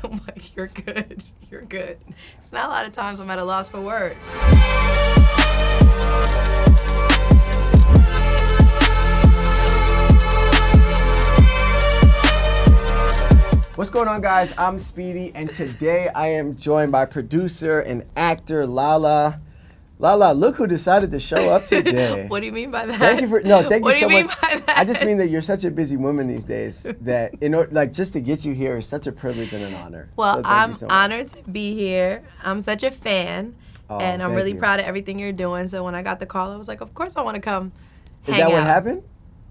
Like, you're good. You're good. It's not a lot of times I'm at a loss for words. What's going on, guys? I'm Speedy, and today I am joined by producer and actor Lala. Lala, look who decided to show up today. What do you mean by that? Thank you what do you so mean much. By that? I just mean that you're such a busy woman these days that just to get you here is such a privilege and an honor. Well, so I'm honored to be here. I'm such a fan, and I'm really proud of everything you're doing. So when I got the call, I was like, of course I want to come hang out. Is that what happened?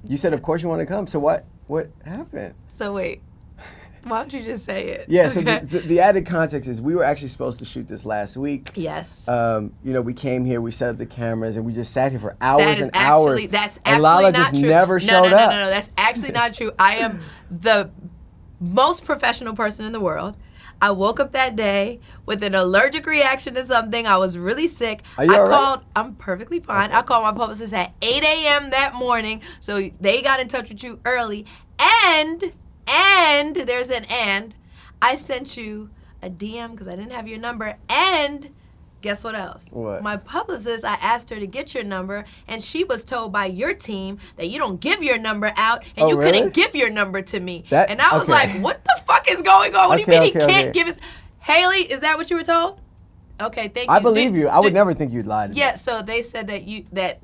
You said, of course you want to come. So what happened? So wait. Why don't you just say it? Yeah, so the added context is we were actually supposed to shoot this last week. Yes. We came here, we set up the cameras, and we just sat here for hours and hours. That's and absolutely Lala not just true. never showed up. No, that's actually not true. I am the most professional person in the world. I woke up that day with an allergic reaction to something. I was really sick. Are you all right? I'm perfectly fine. Okay. I called my publicist at 8 a.m. that morning, so they got in touch with you early. And there's an and. I sent you a DM because I didn't have your number. And guess what else? What? My publicist, I asked her to get your number, and she was told by your team that you don't give your number out, and you really? couldn't give your number to me. And I was like, what the fuck is going on? What do you mean he can't give his... Haley, is that what you were told? Okay, thank you. I believe you. I would never think you'd lie to me. Yeah, so they said that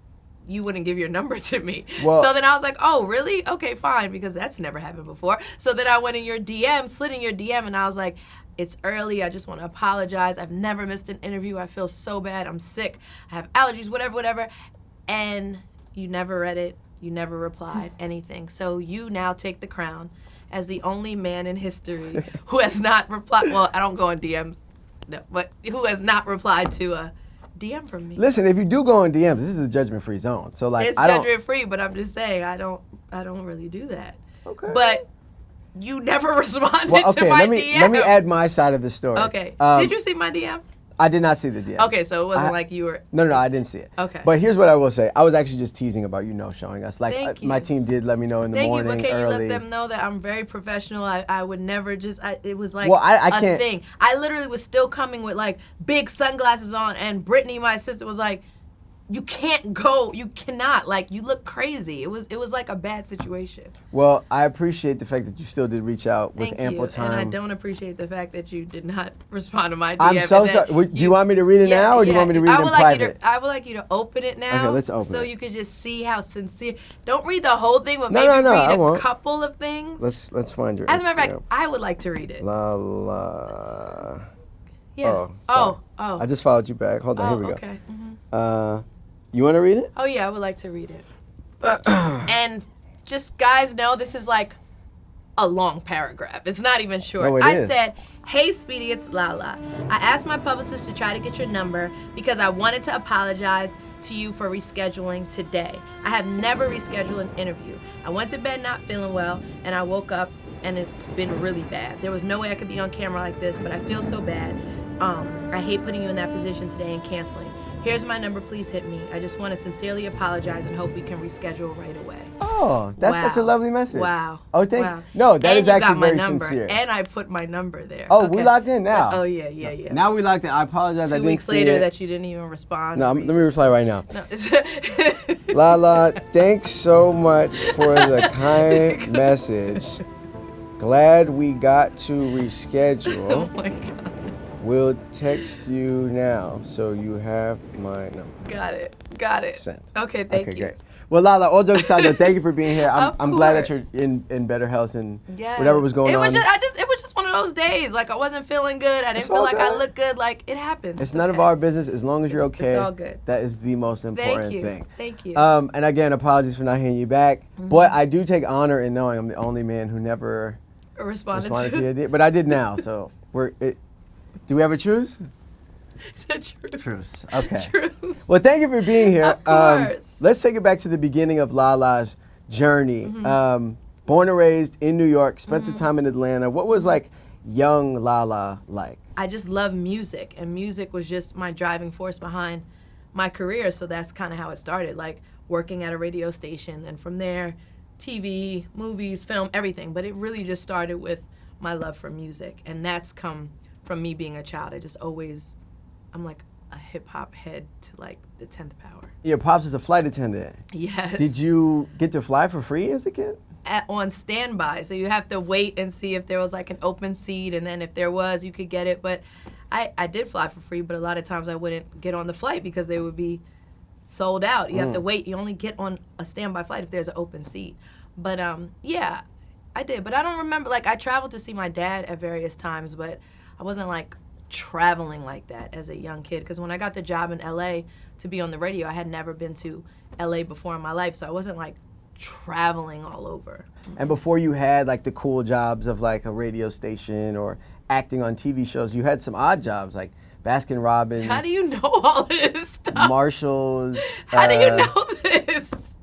you wouldn't give your number to me. Well, so then I was like, oh, really? Okay, fine, because that's never happened before. So then I went in your DM, slid in your DM, and I was like, it's early. I just want to apologize. I've never missed an interview. I feel so bad. I'm sick. I have allergies, whatever. And you never read it. You never replied anything. So you now take the crown as the only man in history who has not replied. Well, I don't go on DMs, no, but who has not replied to a DM from me. Listen, if you do go in DMs, this is a judgment-free zone. So like, it's judgment-free, but I'm just saying I don't really do that. Okay. But you never responded to my DM. Let me add my side of the story. Okay. Did you see my DM? I did not see the DM. Okay, so it wasn't like you were... No, I didn't see it. Okay. But here's what I will say. I was actually just teasing about you showing us. Like, Thank you. my team did let me know in the morning Thank you, but can early. you let them know that I'm very professional? I would never just... it was like I a can't, thing. I literally was still coming with like big sunglasses on, and Brittany, my sister, was like, you can't go. You cannot. Like, you look crazy. It was like a bad situation. Well, I appreciate the fact that you still did reach out with ample time. And I don't appreciate the fact that you did not respond to my DM. I'm so sorry. Do you want me to read it now, or do you want me to read it in private? I would like you to open it now. Okay, let's open it. So you could just see how sincere. Don't read the whole thing, but No, maybe I read won't. a couple of things. Let's find your As a matter of Instagram. fact, I would like to read it. La. Yeah. Oh. Oh. I just followed you back. Hold on, here we go. Okay. Mm-hmm. You want to read it? Oh yeah, I would like to read it. And just guys know this is like a long paragraph. It's not even short. No, it I is. said, hey Speedy, it's Lala. I asked my publicist to try to get your number because I wanted to apologize to you for rescheduling today. I have never rescheduled an interview. I went to bed not feeling well, and I woke up and it's been really bad. There was no way I could be on camera like this, but I feel so bad. I hate putting you in that position today and canceling. Here's my number, please hit me. I just want to sincerely apologize and hope we can reschedule right away. Oh, that's such a lovely message. Wow. Oh, thank wow. No, that and is you actually got my very number, sincere. And I put my number there. Oh, okay. we locked in now. Oh, yeah. Now we locked in. I apologize. I 2 didn't weeks see later it. that you didn't even respond. No, let me reply right now. No. Lala, thanks so much for the kind message. Glad we got to reschedule. Oh my God. We'll text you now, so you have my number. Got it. Sent. Okay, thank you. Okay, great. Well, Lala, all jokes aside, though, thank you for being here. I'm glad that you're course. in better health and Yes. whatever was going on. It was just one of those days. Like, I wasn't feeling good. I didn't feel like I looked good. Like, it happens. It's none of our business as long as you're okay. It's all good. That is the most important thing. Thank you. And again, apologies for not hearing you back. But I do take honor in knowing I'm the only man who never responded to your idea. But I did now, so do we have a truce? It's a truce. Truce. Okay. Truce. Well, thank you for being here. Of course. Let's take it back to the beginning of Lala's journey. Born and raised in New York, spent some time in Atlanta. What was like young Lala like? I just love music, and music was just my driving force behind my career. So that's kind of how it started, like working at a radio station, and from there, TV, movies, film, everything. But it really just started with my love for music. And that's come from me being a child. I'm like a hip hop head to like the 10th power. Your pops was a flight attendant. Yes. Did you get to fly for free as a kid? On standby, so you have to wait and see if there was like an open seat, and then if there was, you could get it. But I did fly for free, but a lot of times I wouldn't get on the flight because they would be sold out. You have to wait. You only get on a standby flight if there's an open seat. But yeah, I did. But I don't remember, like, I traveled to see my dad at various times, but I wasn't like traveling like that as a young kid, because when I got the job in LA to be on the radio, I had never been to LA before in my life, so I wasn't like traveling all over. And before you had like the cool jobs of like a radio station or acting on TV shows, you had some odd jobs like Baskin Robbins. How do you know all this stuff? Marshalls. How do you know this?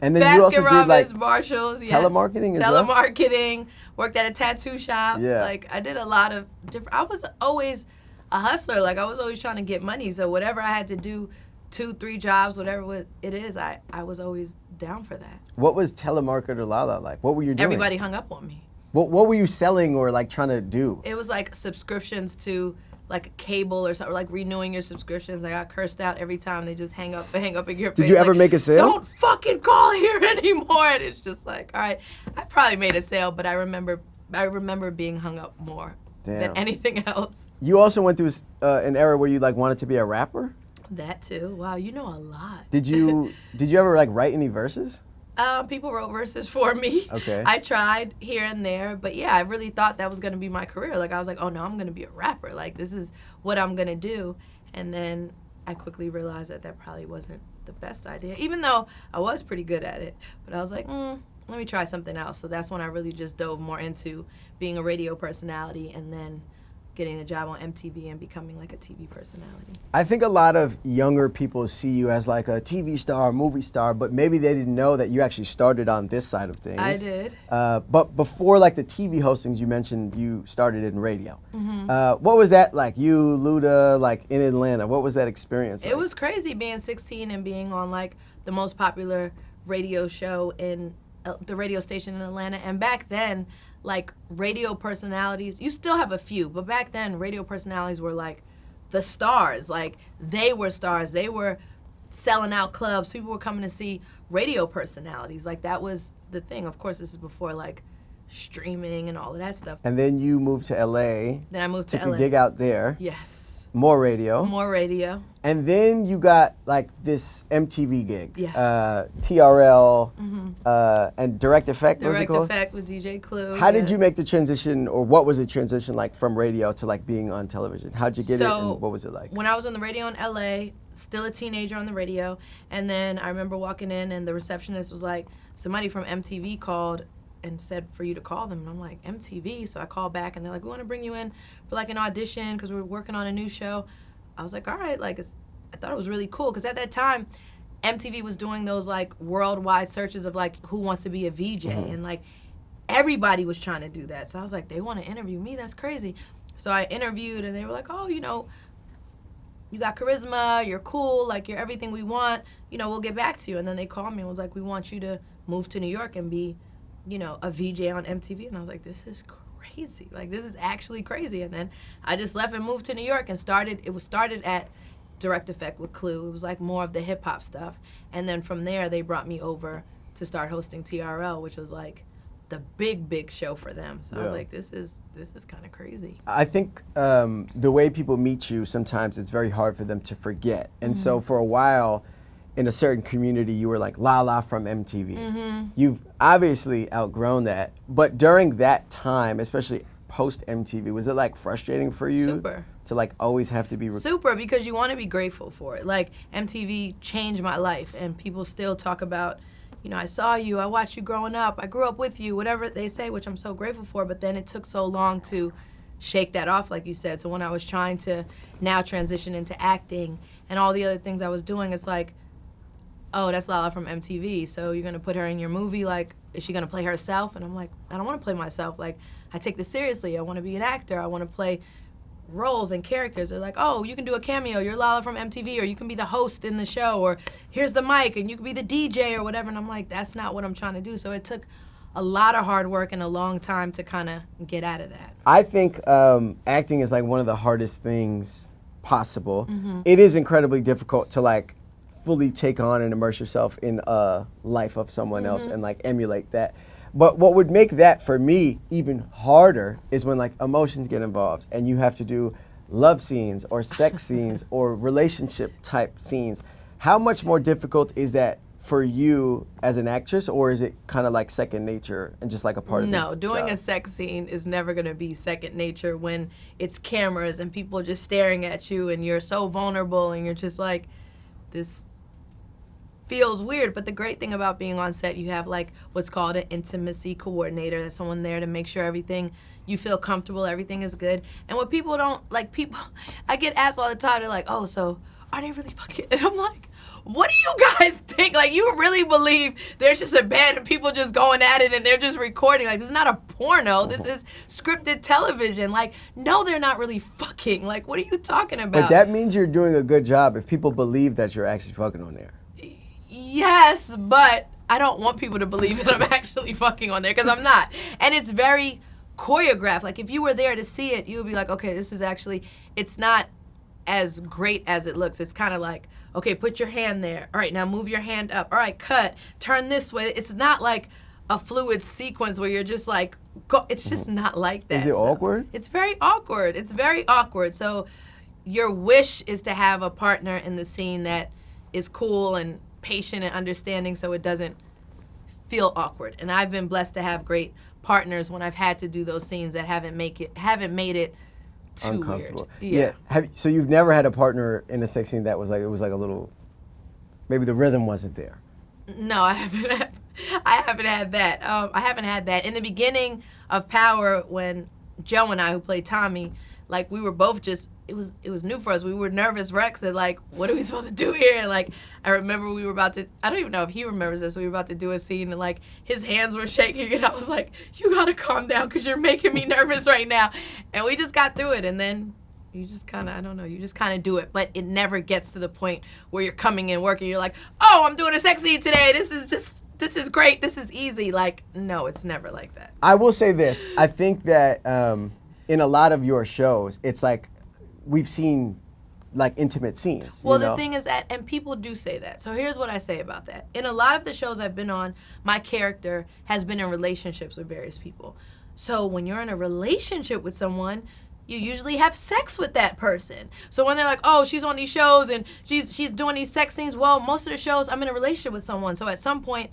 And then Baskin you also Robbins, did like Marshalls, yes. telemarketing as well? Telemarketing, worked at a tattoo shop. Yeah. Like, I did a lot of different, I was always a hustler. Like, I was always trying to get money. So whatever I had to do, 2-3 jobs, whatever it is, I was always down for that. What was telemarketer Lala like? What were you doing? Everybody hung up on me. What were you selling or like trying to do? It was like subscriptions to like cable or something, like renewing your subscriptions. I got cursed out every time they just hang up in your face. Did you ever like, make a sale? Don't fucking call here anymore. And it's just like, all right, I probably made a sale, but I remember being hung up more than anything else. You also went through an era where you like wanted to be a rapper? That too. Wow, you know a lot. Did you ever like write any verses? People wrote verses for me. Okay. I tried here and there, but yeah, I really thought that was gonna be my career. Like, I was like, oh no, I'm gonna be a rapper. Like, this is what I'm gonna do. And then I quickly realized that probably wasn't the best idea, even though I was pretty good at it. But I was like, let me try something else. So that's when I really just dove more into being a radio personality and then getting the job on MTV and becoming like a TV personality. I think a lot of younger people see you as like a TV star, movie star, but maybe they didn't know that you actually started on this side of things. I did. But before like the TV hostings, you mentioned you started in radio. Mm-hmm. What was that like? You, Luda, like in Atlanta, what was that experience like? It was crazy being 16 and being on like the most popular radio show in the radio station in Atlanta. And back then, like, radio personalities, you still have a few, but back then radio personalities were like the stars. Like, they were stars. They were selling out clubs. People were coming to see radio personalities. Like, that was the thing. Of course, this is before like streaming and all of that stuff. And then you moved to LA. Then I moved to took LA. a gig out there. Yes. More radio. More radio. And then you got like this MTV gig. Yes. TRL and Direct Effect. Direct what was it called? Effect with DJ Clue. How did you make the transition, or what was the transition like from radio to like being on television? How'd you get it, and what was it like? When I was on the radio in LA, still a teenager on the radio, and then I remember walking in and the receptionist was like, somebody from MTV called and said for you to call them. And I'm like, MTV? So I called back and they're like, we want to bring you in for like an audition because we're working on a new show. I was like, all right, like, I thought it was really cool because at that time, MTV was doing those like worldwide searches of like who wants to be a VJ, and like everybody was trying to do that. So I was like, they want to interview me? That's crazy. So I interviewed and they were like, oh, you know, you got charisma, you're cool, like you're everything we want, you know, we'll get back to you. And then they called me and was like, we want you to move to New York and be, you know, a VJ on MTV. And I was like, this is crazy. Like, this is actually crazy. And then I just left and moved to New York and started at Direct Effect with Clue. It was like more of the hip hop stuff. And then from there, they brought me over to start hosting TRL, which was like the big show for them. So I was like, this is kind of crazy. I think the way people meet you, sometimes it's very hard for them to forget. And so for a while, in a certain community, you were like Lala from MTV. You've obviously outgrown that. But during that time, especially post MTV, was it like frustrating for you? Super. To like always have to be super, because you want to be grateful for it. Like, MTV changed my life, and people still talk about, you know, I saw you, I watched you growing up, I grew up with you, whatever they say, which I'm so grateful for. But then it took so long to shake that off, like you said. So when I was trying to now transition into acting and all the other things I was doing, it's like, oh, that's Lala from MTV, so you're gonna put her in your movie? Like, is she gonna play herself? And I'm like, I don't wanna play myself. Like, I take this seriously. I wanna be an actor. I wanna play roles and characters. They're like, oh, you can do a cameo, you're Lala from MTV, or you can be the host in the show, or here's the mic, and you can be the DJ or whatever. And I'm like, that's not what I'm trying to do. So it took a lot of hard work and a long time to kind of get out of that. I think acting is like one of the hardest things possible. Mm-hmm. It is incredibly difficult to like fully take on and immerse yourself in a life of someone else and like emulate that. But what would make that for me even harder is when like emotions get involved and you have to do love scenes or sex scenes or relationship type scenes. How much more difficult is that for you as an actress, or is it kind of like second nature and just like a part of the No, doing job? a sex scene is never going to be second nature when it's cameras and people just staring at you and you're so vulnerable and you're just like, this feels weird. But the great thing about being on set, you have like what's called an intimacy coordinator. There's someone there to make sure everything, you feel comfortable, everything is good. And what people don't, like people, I get asked all the time, they're like, oh, so are they really fucking? And I'm like, what do you guys think? Like, you really believe there's just a bed and people just going at it and they're just recording? Like, this is not a porno. This is scripted television. Like, no, they're not really fucking. Like, what are you talking about? But that means you're doing a good job if people believe that you're actually fucking on there. Yes, but I don't want people to believe that I'm actually fucking on there because I'm not. And it's very choreographed. Like, if you were there to see it, you would be like, okay, this is actually, it's not as great as it looks. It's kind of like, okay, put your hand there. All right, now move your hand up. All right, cut. Turn this way. It's not like a fluid sequence where you're just like, go. It's just not like that. Is it awkward? It's very awkward. It's very awkward. So your wish is to have a partner in the scene that is cool and patient and understanding so it doesn't feel awkward. And I've been blessed to have great partners when I've had to do those scenes that haven't made it too Uncomfortable. weird. Yeah. So you've never had a partner in a sex scene that was like, it was like a little, maybe the rhythm wasn't there. No, I haven't had that. I haven't had that. In the beginning of Power, when Joe and I, who played Tommy, like we were both just, it was new for us. We were nervous wrecks and like, what are we supposed to do here? Like, I remember we were about to, I don't even know if he remembers this, we were about to do a scene and like his hands were shaking and I was like, you gotta calm down because you're making me nervous right now. And we just got through it and then you just kind of, I don't know, you just kind of do it. But it never gets to the point where you're coming in working, you're like, oh, I'm doing a sex scene today. This is great. This is easy. Like, no, it's never like that. I will say this. I think that in a lot of your shows, it's like we've seen like intimate scenes. Well, you know? the thing is that, and people do say that. So here's what I say about that. In a lot of the shows I've been on, my character has been in relationships with various people. So when you're in a relationship with someone, you usually have sex with that person. So when they're like, oh, she's on these shows and she's doing these sex scenes, well, most of the shows I'm in a relationship with someone. So at some point,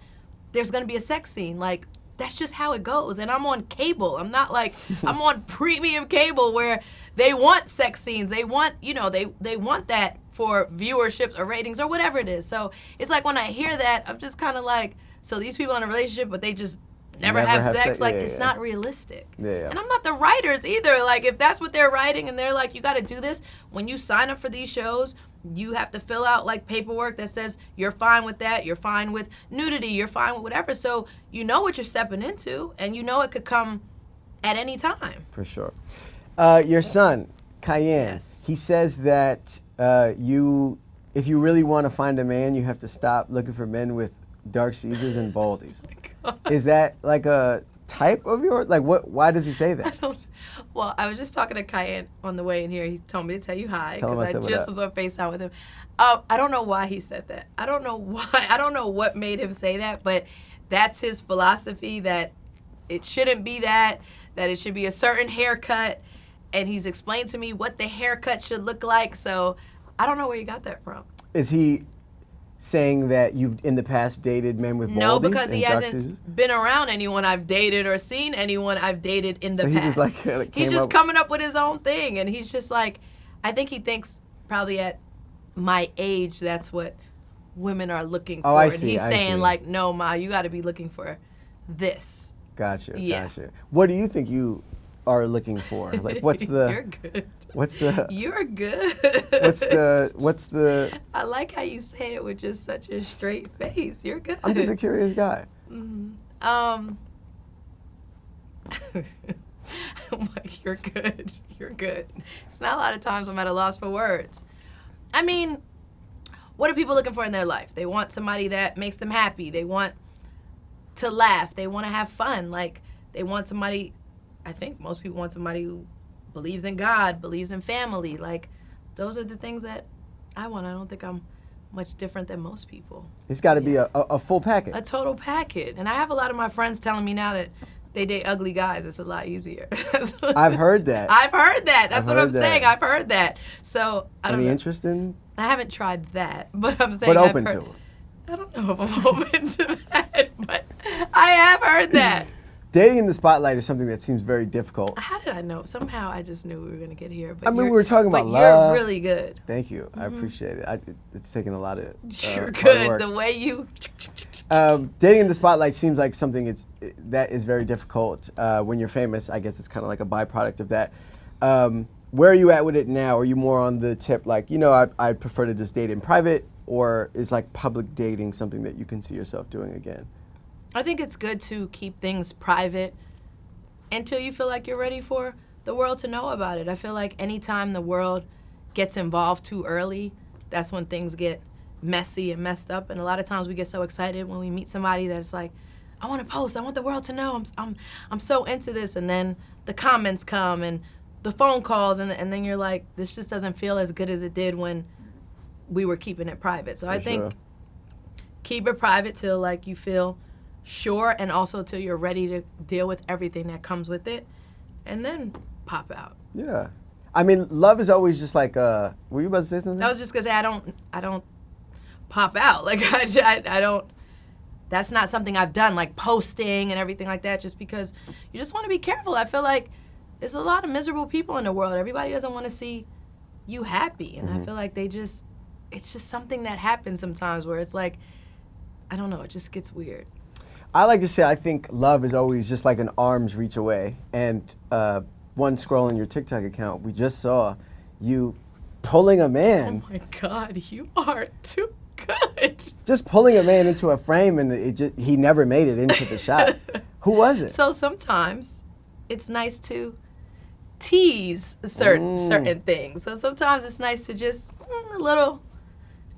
there's gonna be a sex scene. Like, that's just how it goes. And I'm on cable. I'm not like, I'm on premium cable where they want sex scenes. They want, you know, they want that for viewership or ratings or whatever it is. So it's like when I hear that, I'm just kind of like, so these people in a relationship, but they just never have sex. Like, it's not realistic. Yeah. And I'm not the writers either. Like, if that's what they're writing and they're like, you got to do this, when you sign up for these shows, you have to fill out like paperwork that says you're fine with that, you're fine with nudity, you're fine with whatever. So you know what you're stepping into and you know it could come at any time. For sure. Your son, Cayenne, Yes. he says that if you really want to find a man, you have to stop looking for men with dark Caesars and baldies. Is that like a type of yours? Like, why does he say that? Well, I was just talking to Cayenne on the way in here. He told me to tell you hi Tell him because I said I what just up. was on FaceTime with him. I don't know why he said that. I don't know why. I don't know what made him say that, but that's his philosophy, that it shouldn't be that it should be a certain haircut, and he's explained to me what the haircut should look like, so I don't know where he got that from. Is he saying that you've in the past dated men with baldies? No, because he and dark hasn't Caesars? been around anyone I've dated or seen anyone I've dated in the So he past. just like He's came just up- coming up with his own thing, and he's just like, I think he thinks probably at my age that's what women are looking for. Oh, I And see, he's I saying see. like, no, Ma, you got to be looking for this. Gotcha. Yeah. Gotcha. What do you think you are looking for? Like, what's the? You're good. What's the? You're good. What's the? I like how you say it with just such a straight face. You're good. I'm just a curious guy. I'm like, you're good. You're good. It's not a lot of times I'm at a loss for words. I mean, what are people looking for in their life? They want somebody that makes them happy. They want to laugh. They want to have fun. Like, they want somebody, I think most people want somebody who believes in God, believes in family. Like, those are the things that I want. I don't think I'm much different than most people. It's got to be a full package. A total package. And I have a lot of my friends telling me now that they date ugly guys. It's a lot easier. I've heard that. I've heard that. That's what I'm saying. I've heard that. So, I don't know. Any interest in? I haven't tried that, but I'm saying But open to it. I don't know if I'm open to that, but I have heard that. Dating in the spotlight is something that seems very difficult. How did I know? Somehow I just knew we were going to get here. But I mean, we were talking about but love. You're really good. Thank you. I appreciate it. It's taken a lot of You're hard good. work. The way you... Dating in the spotlight seems like something that is very difficult. When you're famous, I guess it's kind of like a byproduct of that. Where are you at with it now? Are you more on the tip like, I'd prefer to just date in private, or is like public dating something that you can see yourself doing again? I think it's good to keep things private until you feel like you're ready for the world to know about it. I feel like anytime the world gets involved too early, that's when things get messy and messed up. And a lot of times we get so excited when we meet somebody that's like, I want to post, I want the world to know, I'm so into this. And then the comments come and the phone calls, and then you're like, this just doesn't feel as good as it did when we were keeping it private. So I think keep it private till like you feel sure, and also till you're ready to deal with everything that comes with it, and then pop out. Yeah. I mean, love is always just like, were you about to say something? I was just gonna say, I don't pop out. Like, I don't, that's not something I've done, like posting and everything like that, just because you just want to be careful. I feel like there's a lot of miserable people in the world. Everybody doesn't want to see you happy, and I feel like it's just something that happens sometimes where it's like, I don't know, it just gets weird. I like to say I think love is always just like an arm's reach away. And one scroll on your TikTok account, we just saw you pulling a man. Oh my God, you are too good. Just pulling a man into a frame, and he never made it into the shot. Who was it? So sometimes it's nice to tease certain things. So sometimes it's nice to just a little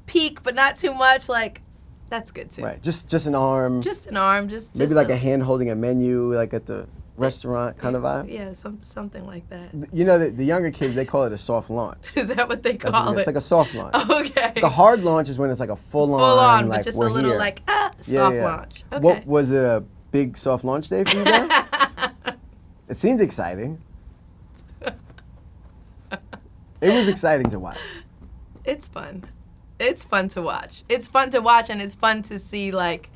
peek, but not too much. Like, that's good too. Right, just an arm. Just an arm, just maybe like a hand holding a menu, like at the restaurant kind of vibe. Yeah, something like that. You know, the younger kids, they call it a soft launch. Is that what they call it? It's like a soft launch. Okay. The hard launch is when it's like a full on. Full on, like, but just a we're little here. like soft launch. Okay. What was it, a big soft launch day for you guys? It seemed exciting. It was exciting to watch. It's fun. It's fun to watch. It's fun to watch, and it's fun to see, like,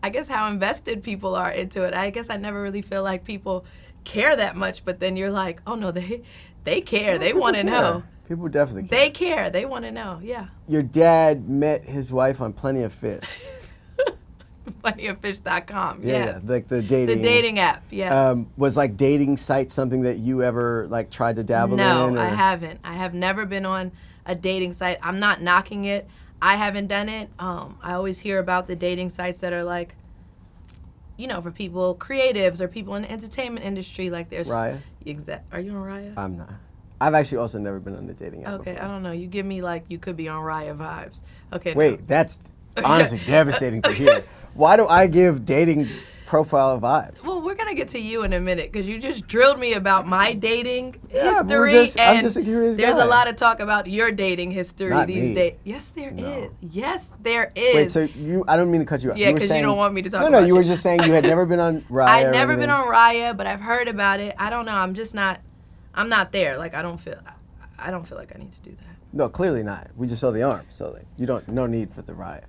I guess how invested people are into it. I guess I never really feel like people care that much, but then you're like, oh no, they care. They want to know. People definitely care. They care. They want to know. Yeah. Your dad met his wife on Plenty of Fish. Plentyoffish.com. Yes. Yeah, like the dating app. Yes. Was like dating site something that you ever like tried to dabble in? No, I haven't. I have never been on a dating site. I'm not knocking it. I haven't done it. I always hear about the dating sites that are like, for people, creatives or people in the entertainment industry. Like there's Raya? Are you on Raya? I'm not. I've actually also never been on the dating app. Okay, before. I don't know. You give me like you could be on Raya vibes. Okay. Wait, no. that's honestly devastating to hear. Why do I give dating profile vibes? Well, we're gonna get to you in a minute because you just drilled me about my dating Yeah, history, I'm just a curious there's guy. a lot of talk about your dating history Not these me. days. Yes, there is. No. Yes, there is. Wait, so I don't mean to cut you off. Yeah, were because you saying- don't want me to talk No, about you it. were just saying you had never been on Raya. I've or never been anything. on Raya, but I've heard about it. I don't know. I'm just not. I'm not there. Like I don't feel like I need to do that. No, clearly not. We just saw the arm, so like, no need for the Raya.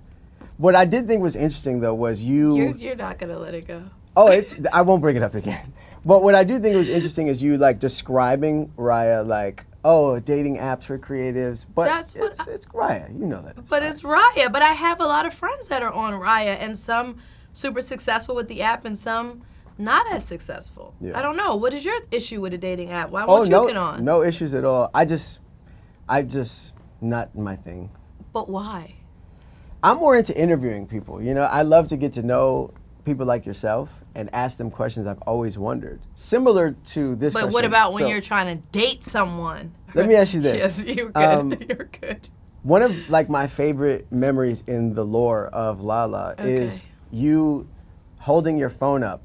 What I did think was interesting though was You're not gonna let it go. Oh, I won't bring it up again. But what I do think was interesting is you like describing Raya like, oh, dating apps for creatives. But it's Raya. You know that. It's Raya. But I have a lot of friends that are on Raya, and some super successful with the app, and some not as successful. Yeah. I don't know. What is your issue with a dating app? Why won't you get on? No issues at all. I just not my thing. But why? I'm more into interviewing people. I love to get to know people like yourself and ask them questions I've always wondered. Similar to this But question. what about when you're trying to date someone? Let me ask you this. Yes, you're good. You're good. One of like my favorite memories in the lore of Lala is you holding your phone up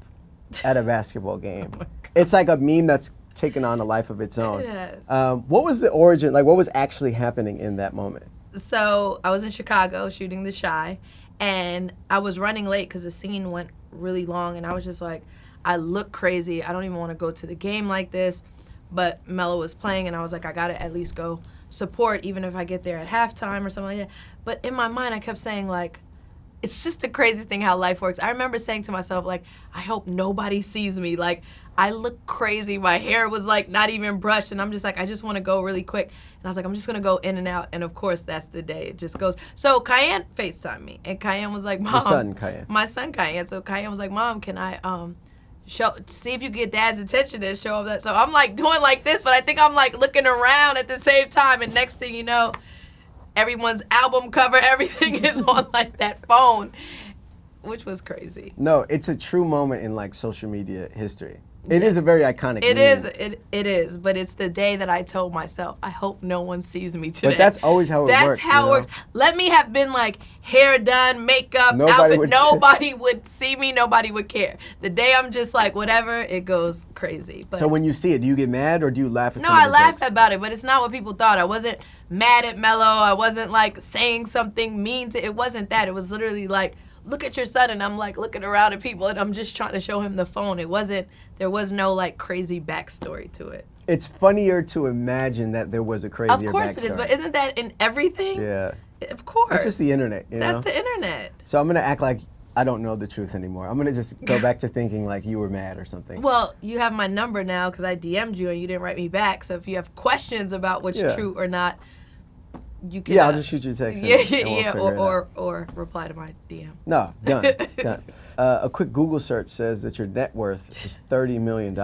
at a basketball game. Oh my God. It's like a meme that's taken on a life of its own. It has. What was the origin? Like, what was actually happening in that moment? So I was in Chicago shooting The Chi, and I was running late because the scene went really long, and I was just like, I look crazy. I don't even want to go to the game like this. But Mello was playing, and I was like, I got to at least go support, even if I get there at halftime or something like that. But in my mind, I kept saying, like, it's just a crazy thing how life works. I remember saying to myself, like, I hope nobody sees me. Like, I look crazy. My hair was, like, not even brushed. And I'm just like, I just want to go really quick. And I was like, I'm just going to go in and out. And, of course, that's the day. It just goes. So Cayenne FaceTimed me. And Cayenne was like, Mom. Your son, Cayenne. My son, Cayenne. So Cayenne was like, Mom, can I see if you get Dad's attention and show him that. So I'm, like, doing like this. But I think I'm, like, looking around at the same time. And next thing you know, everyone's album cover, everything is on like that phone, which was crazy. No, it's a true moment in like social media history. It is a very iconic It meme. is. It is. But it's the day that I told myself, I hope no one sees me today. But that's always how it works. That's how it works. Let me have been like hair done, makeup, outfit. Nobody would see me. Nobody would care. The day I'm just like whatever, it goes crazy. But so when you see it, do you get mad or do you laugh at no, some of I the laugh jokes? about it, but it's not what people thought. I wasn't mad at Mello. I wasn't like saying something mean to. It wasn't that. It was literally like, look at your son, and I'm like looking around at people, and I'm just trying to show him the phone. It wasn't. There was no like crazy backstory to it. It's funnier to imagine that there was a crazier backstory. Of course it is, but isn't that in everything? Yeah. Of course. That's just the internet. You That's know? the internet. So I'm gonna act like I don't know the truth anymore. I'm gonna just go back to thinking like you were mad or something. Well, you have my number now because I DM'd you and you didn't write me back. So if you have questions about what's true or not, you can. Yeah, I'll just shoot you a text. Or reply to my DM. No, done. Done. A quick Google search says that your net worth is $30 million.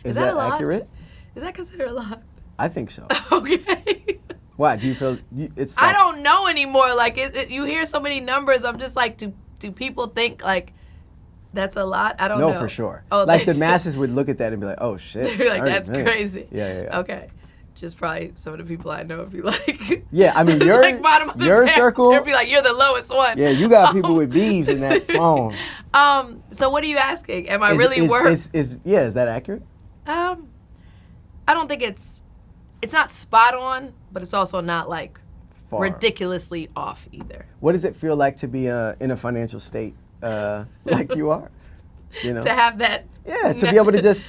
Is that a lot? accurate? Is that considered a lot? I think so. Okay. Why? Do you feel it's? I don't know anymore. Like you hear so many numbers. I'm just like, do people think like that's a lot? I don't know. No, for sure. Oh, like the masses would look at that and be like, "Oh shit." They're like, 30 "That's million." crazy." Yeah. Okay. Just probably some of the people I know would be like. Yeah, I mean it's your like bottom of the your pack. circle. They'd be like, "You're the lowest one." Yeah, you got people with B's in that phone. So what are you asking? Am I really worth? Is that accurate? I don't think it's not spot on, but it's also not like Far. ridiculously off either. What does it feel like to be in a financial state like you are? You know, To have that. yeah, to be able to just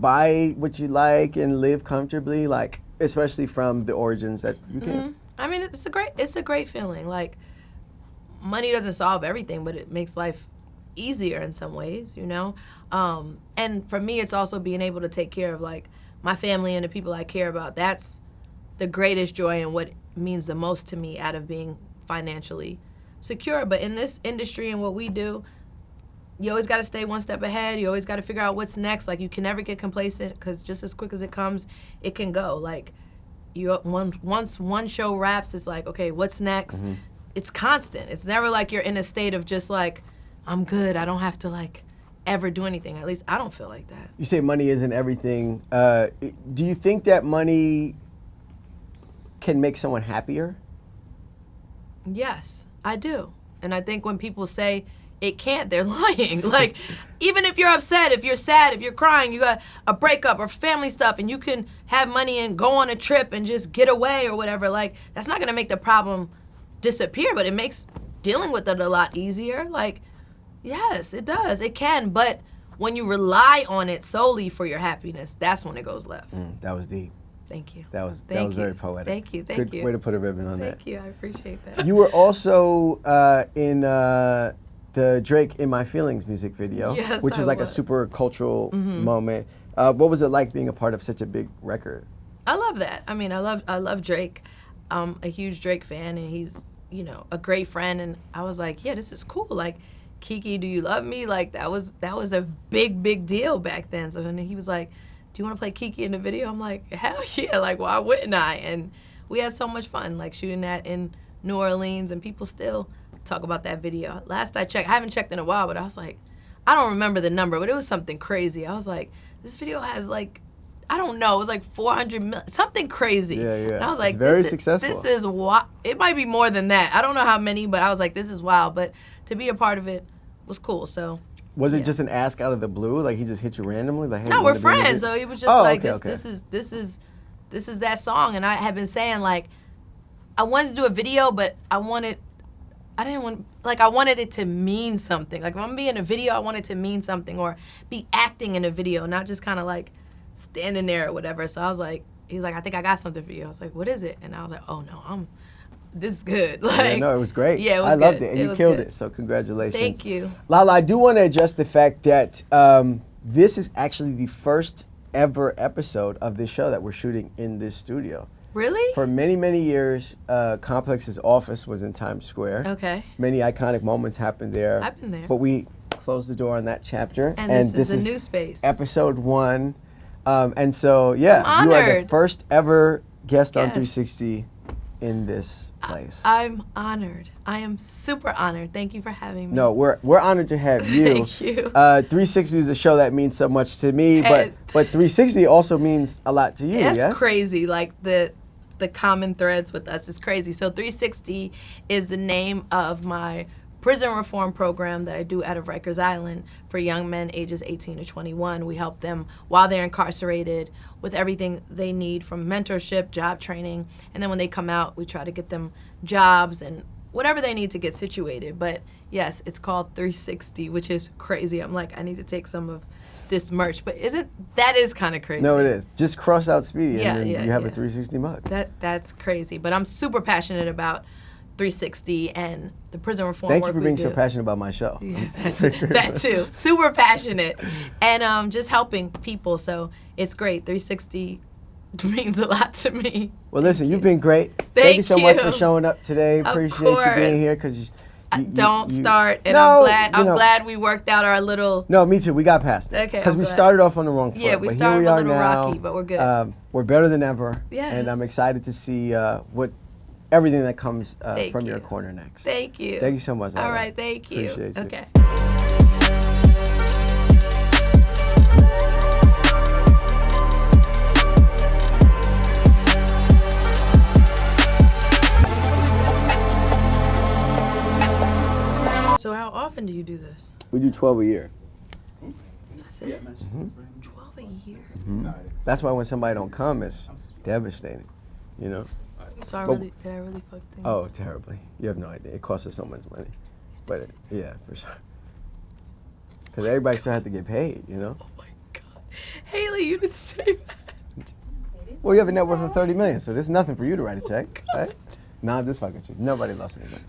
buy what you like and live comfortably, like especially from the origins that you can. I mean, it's a great feeling. Like, money doesn't solve everything, but it makes life easier in some ways, you know? And for me, it's also being able to take care of, like, my family and the people I care about. That's the greatest joy and what means the most to me out of being financially secure. But in this industry and what we do, you always got to stay one step ahead. You always got to figure out what's next. Like, you can never get complacent because just as quick as it comes, it can go. Like, once one show wraps, it's like, okay, what's next? Mm-hmm. It's constant. It's never like you're in a state of just like, I'm good. I don't have to like ever do anything. At least I don't feel like that. You say money isn't everything. Do you think that money can make someone happier? Yes, I do. And I think when people say it can't, they're lying. Like, even if you're upset, if you're sad, if you're crying, you got a breakup or family stuff, and you can have money and go on a trip and just get away or whatever, like, that's not going to make the problem disappear, but it makes dealing with it a lot easier. Like, yes, it does. It can. But when you rely on it solely for your happiness, that's when it goes left. That was deep. Thank you. That was very poetic. Thank you. Good way to put a ribbon on that. Thank you. I appreciate that. You were also in the Drake "In My Feelings" music video, yes, which is like a super cultural moment. What was it like being a part of such a big record? I love that. I mean, I love Drake. I'm a huge Drake fan, and he's a great friend. And I was like, yeah, this is cool. Like, Kiki, do you love me? Like, that was a big deal back then. So and he was like, do you want to play Kiki in the video? I'm like, hell yeah. Like, why wouldn't I? And we had so much fun, like, shooting that in New Orleans, and people still talk about that video. Last I checked, I haven't checked in a while, but I was like, I don't remember the number, but it was something crazy. I was like, this video has like I don't know, it was like 400 million, something crazy. Yeah, yeah. And I was like, It's very this successful. This is wild. It might be more than that. I don't know how many, but I was like, this is wild. But to be a part of it was cool. So. Was it Yeah. just an ask out of the blue? Like he just hit you randomly? Like, hey, No, you we're wanna be in friends. this? So he was just Oh, like, okay, this is that song. And I had been saying like, I wanted to do a video, but I wanted it to mean something. Like if I'm being in a video, I want it to mean something or be acting in a video, not just kind of like standing there or whatever. So I was like, he was like, I think I got something for you. I was like, what is it? And I was like, oh no, this is good. Like, Yeah, no, it was great. Yeah, it was I loved good. it, and It you was killed good. it. So congratulations. Thank you. Lala, I do want to address the fact that this is actually the first ever episode of this show that we're shooting in this studio. Really? For many, many years, Complex's office was in Times Square. Okay. Many iconic moments happened there. I've been there. But we closed the door on that chapter. And this is a new space. Episode 1. And so, yeah, I'm you are the honored. first ever guest on Yes. 360 in this place. I'm honored. I am super honored. Thank you for having me. No, we're honored to have you. Thank you. 360 is a show that means so much to me, but 360 also means a lot to you, That's yes? crazy. Like the common threads with us is crazy. So 360 is the name of my prison reform program that I do out of Rikers Island for young men ages 18 to 21. We help them while they're incarcerated with everything they need from mentorship, job training, and then when they come out, we try to get them jobs and whatever they need to get situated. But yes, it's called 360, which is crazy. I'm like, I need to take some of this merch, but that is kind of crazy. No, it is. Just cross out Speedy Yeah, and then yeah, you have yeah. a 360 mug. That's crazy. But I'm super passionate about 360 and the prison reform Thank work you for we being do. so passionate about my show. Yeah, that too. Super passionate. And just helping people. So it's great. 360 means a lot to me. Well, listen, you've been great. Thank you so much you. for showing up today. Of Appreciate you being course. here because Don't start. And No, I'm glad we worked out our little. No, me too. We got past it. Okay, Because I'm we glad. started off on the wrong foot. Yeah, we but started here we a are little now. rocky, but we're good. We're better than ever. Yes. And I'm excited to see everything that comes Thank from your you. corner next. Thank you. Thank you so much. All Lala. right, thank you. Appreciate you. Okay. So how often do you do this? We do 12 a year. That's it? 12 a year. That's why when somebody don't come, it's devastating. You know? So But- did I really fuck things? Oh, terribly. You have no idea. It costs us so much money. But yeah, for sure. Because everybody still had to get paid, you know? Oh my God. Haley, you didn't say that. Well, you have a net worth of $30 million, so there's nothing for you to write a check, right? Nah, this fucking you. Nobody lost anything.